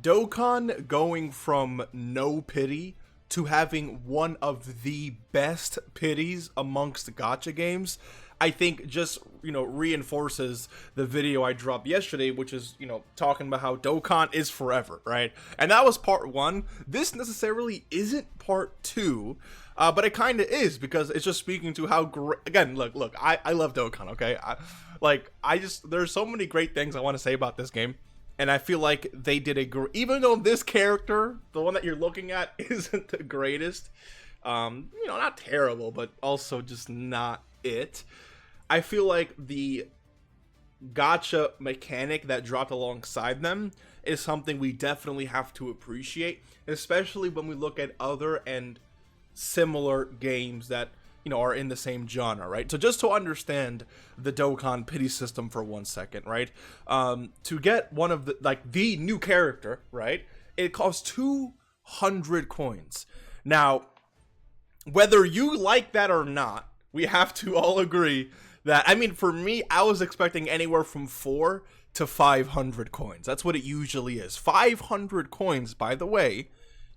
Dokkan going from no pity to having one of the best pities amongst gacha games, I think just, reinforces the video I dropped yesterday, which is, talking about how Dokkan is forever, right? And that was part 1. This necessarily isn't part 2, but it kind of is, because it's just speaking to how great, again, look, I love Dokkan, okay? There's so many great things I want to say about this game. And I feel like they did even though this character, the one that you're looking at, isn't the greatest, not terrible, but also just not it. I feel like the gacha mechanic that dropped alongside them is something we definitely have to appreciate, especially when we look at other and similar games that, are in the same genre, right? So just to understand the Dokkan pity system for 1 second, right? To get one of the new character, right? It costs 200 coins. Now, whether you like that or not, we have to all agree that, for me, I was expecting anywhere from 4 to 500 coins. That's what it usually is. 500 coins, by the way,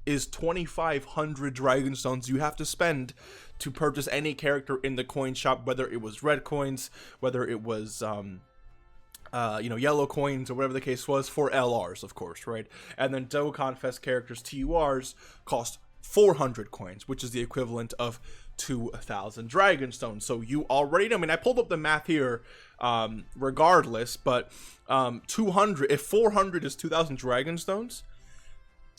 is 2,500 Dragon Stones you have to spend to purchase any character in the coin shop, whether it was red coins, whether it was, yellow coins, or whatever the case was, for LRs, of course, right? And then Dokkan Fest characters, TURs, cost 400 coins, which is the equivalent of 2,000 Dragon Stones. So you already know, I pulled up the math here, regardless, but 200, if 400 is 2,000 Dragon Stones,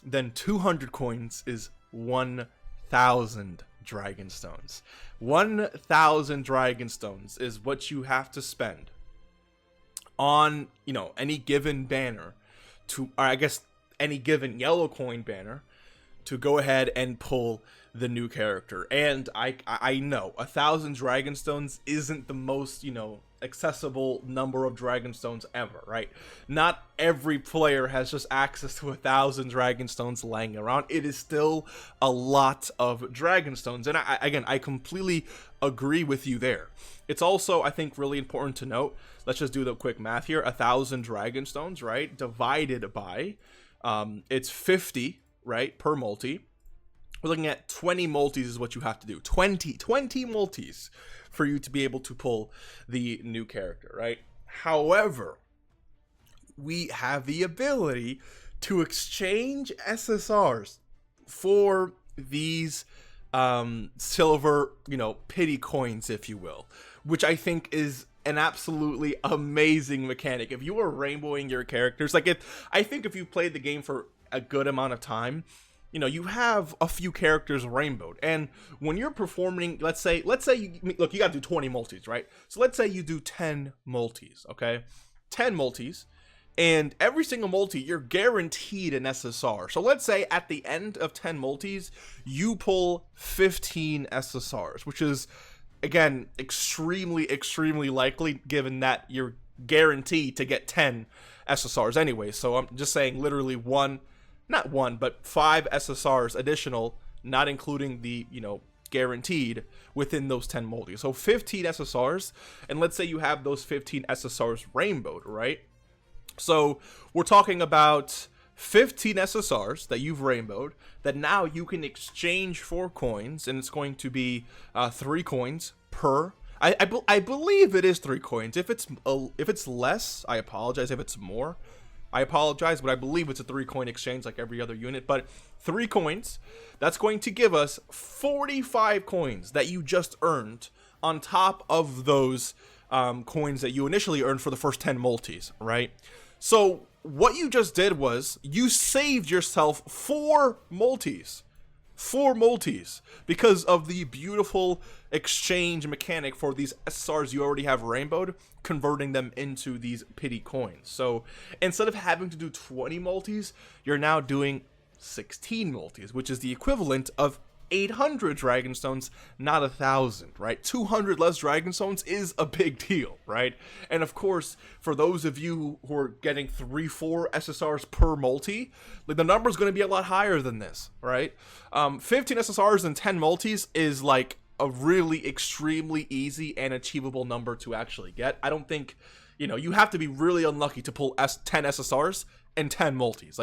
then 200 coins is 1,000 Dragon Stones. 1,000 Dragon Stones is what you have to spend on, any given banner or I guess any given yellow coin banner to go ahead and pull the new character. And I know 1,000 Dragon Stones isn't the most, accessible number of Dragon Stones ever, right? Not every player has just access to 1,000 Dragon Stones laying around. It is still a lot of Dragon Stones, and I completely agree with you there. It's also, I think, really important to note, let's just do the quick math here. 1,000 Dragon Stones, right, divided by it's 50, right, per multi. We're looking at 20 multis is what you have to do. 20 multis for you to be able to pull the new character, right? However, we have the ability to exchange SSRs for these silver, pity coins, if you will, which I think is an absolutely amazing mechanic. If you are rainbowing your characters, I think if you played the game for a good amount of time, you have a few characters rainbowed, and when you're performing, let's say you gotta do 20 multis, right? So let's say you do 10 multis, okay? 10 multis, and every single multi, you're guaranteed an SSR. So let's say at the end of 10 multis, you pull 15 SSRs, which is, again, extremely, extremely likely, given that you're guaranteed to get 10 SSRs anyway. So I'm just saying literally not one, but 5 SSRs additional, not including the, guaranteed within those 10 multis. So 15 SSRs, and let's say you have those 15 SSRs rainbowed, right? So we're talking about 15 SSRs that you've rainbowed that now you can exchange for coins, and it's going to be 3 coins per. I believe it is 3 coins. If it's less, I apologize. If it's more, I apologize, but I believe it's a 3 coin exchange like every other unit. But 3 coins, that's going to give us 45 coins that you just earned on top of those coins that you initially earned for the first 10 multis, right? So what you just did was you saved yourself 4 multis. 4 multis because of the beautiful exchange mechanic for these SRs you already have rainbowed, converting them into these pity coins. So instead of having to do 20 multis, you're now doing 16 multis, which is the equivalent of 800 Dragon Stones, not 1,000, right? 200 less Dragon Stones is a big deal, right? And of course, for those of you who are getting 3-4 SSRs per multi, the number is going to be a lot higher than this, right? 15 SSRs and 10 multis is a really extremely easy and achievable number to actually get. I don't think, you have to be really unlucky to pull 10 SSRs and 10 multis.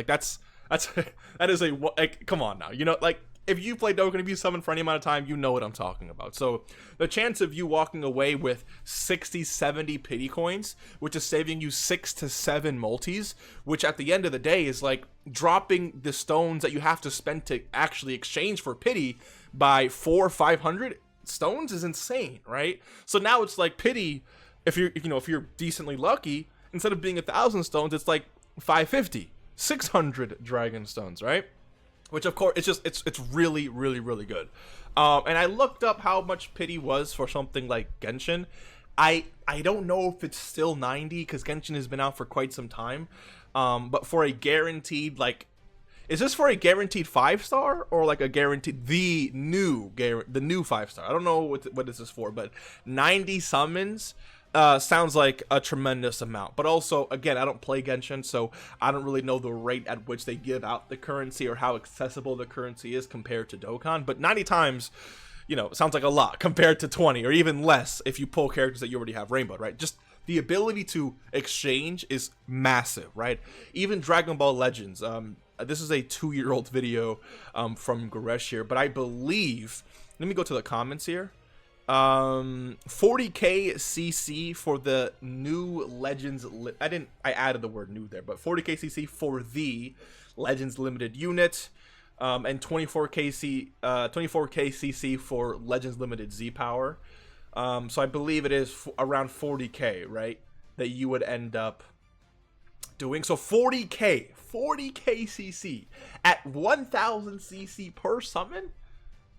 That is like, come on now. You know, like, if you play Dokkan, if you summon for any amount of time, you know what I'm talking about. So the chance of you walking away with 60, 70 pity coins, which is saving you 6 to 7 multis, which at the end of the day is like dropping the stones that you have to spend to actually exchange for pity by 400 or 500 stones is insane, right? So now it's like pity, if you're decently lucky, instead of being 1,000 stones, it's like 550, 600 dragon stones, right? Which of course, it's really, really, really good. And I looked up how much pity was for something like Genshin. I don't know if it's still 90 because Genshin has been out for quite some time. But for a guaranteed, like, is this for a guaranteed 5-star or like a guaranteed the new 5-star? I don't know what this is for, but 90 summons. Sounds like a tremendous amount, but also, again, I don't play Genshin, so I don't really know the rate at which they give out the currency or how accessible the currency is compared to Dokkan, but 90 times, you know, sounds like a lot compared to 20 or even less if you pull characters that you already have rainbowed, right? Just the ability to exchange is massive, right? Even Dragon Ball Legends, this is a 2-year-old video from Goresh here, but I believe, let me go to the comments here. 40k CC for the new Legends. I added the word new there, but 40k CC for the Legends limited unit, and 24k CC for Legends limited Z power. So I believe it is around 40k, right? That you would end up doing. So 40k CC at 1000 CC per summon.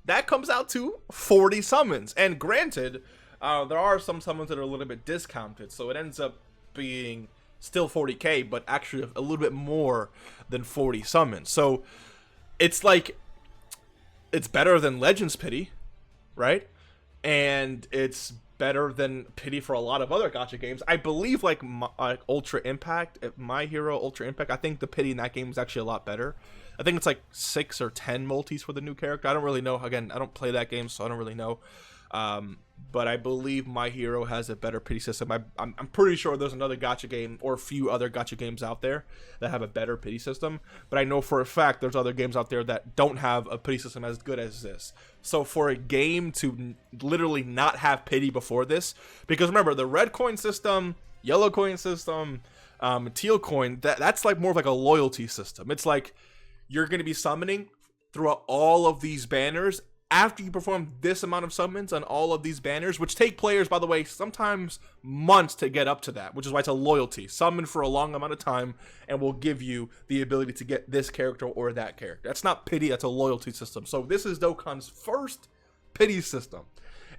That comes out to 40 summons. And granted, there are some summons that are a little bit discounted, so it ends up being still 40k, but actually a little bit more than 40 summons. So it's like, it's better than Legends Pity, right? And it's better than Pity for a lot of other gacha games. I believe like Ultra Impact, My Hero Ultra Impact, I think the Pity in that game is actually a lot better. I think it's like 6 or 10 multis for the new character. I don't really know. Again, I don't play that game, so I don't really know. But I believe My Hero has a better pity system. I'm pretty sure there's another gacha game or a few other gacha games out there that have a better pity system. But I know for a fact there's other games out there that don't have a pity system as good as this. So for a game to literally not have pity before this, because remember, the red coin system, yellow coin system, teal coin, that's like more of like a loyalty system. It's like, you're going to be summoning throughout all of these banners after you perform this amount of summons on all of these banners, which take players, by the way, sometimes months to get up to that, which is why it's a loyalty. Summon for a long amount of time and will give you the ability to get this character or that character. That's not pity, that's a loyalty system. So this is Dokkan's first pity system.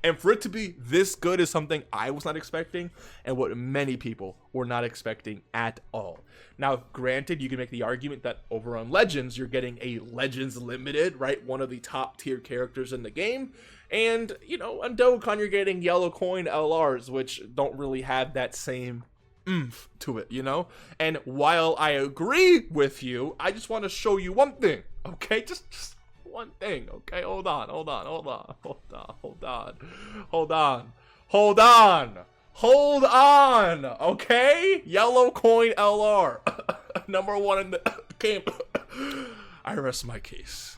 And for it to be this good is something I was not expecting, and what many people were not expecting at all. Now, granted, you can make the argument that over on Legends, you're getting a Legends Limited, right? One of the top tier characters in the game. And, you know, on Dokkan, you're getting yellow coin LRs, which don't really have that same oomph to it, you know? And while I agree with you, I just want to show you one thing, okay? Just one thing, okay? Hold on, okay? Yellow coin LR, number 1 in the game. I rest my case.